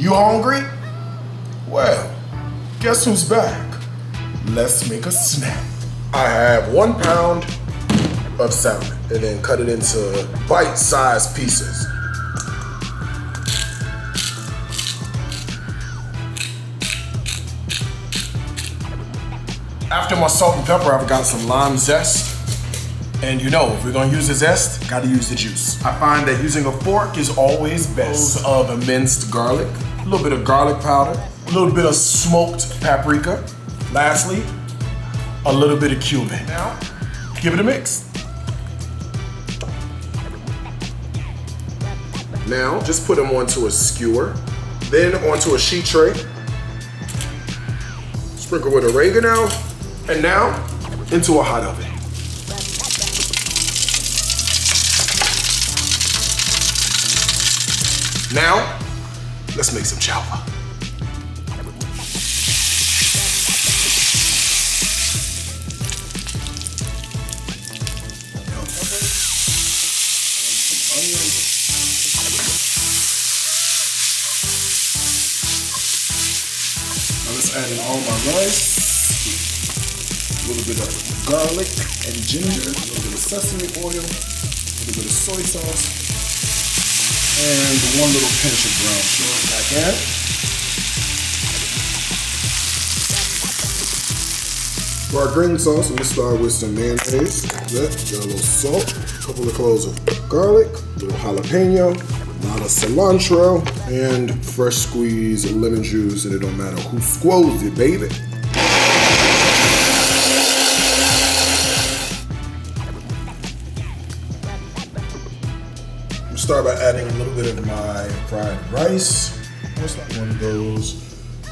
You hungry? Well, guess who's back? Let's make a snack. I have 1 pound of salmon and then cut it into bite-sized pieces. After my salt and pepper, I've got some lime zest. And you know, if we're gonna use the zest, gotta use the juice. I find that using a fork is always best. Of minced garlic, a little bit of garlic powder, a little bit of smoked paprika. Lastly, a little bit of cumin. Now, give it a mix. Now, just put them onto a skewer, then onto a sheet tray. Sprinkle with oregano, and now, into a hot oven. Now, let's make some chaufa. Now let's add in all my rice, a little bit of garlic and ginger, a little bit of sesame oil, a little bit of soy sauce, and 1 little pinch of brown sugar back in. For our green sauce, we'll start with some mayonnaise. Got a little salt, a couple of cloves of garlic, a little jalapeno, a lot of cilantro, and fresh squeezed lemon juice, and it don't matter who squoze it, baby. Start by adding a little bit of my fried rice. What's that one of those?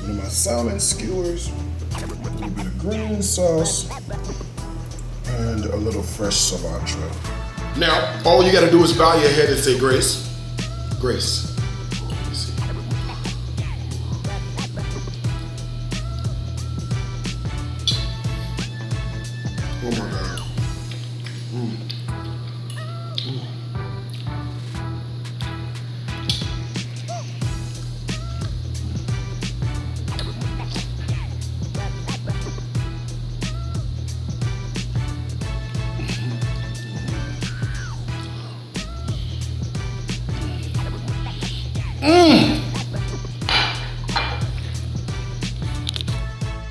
One of my salmon skewers, a little bit of green sauce, and a little fresh cilantro. Now, all you gotta do is bow your head and say grace. Grace. Let me see. Oh my God.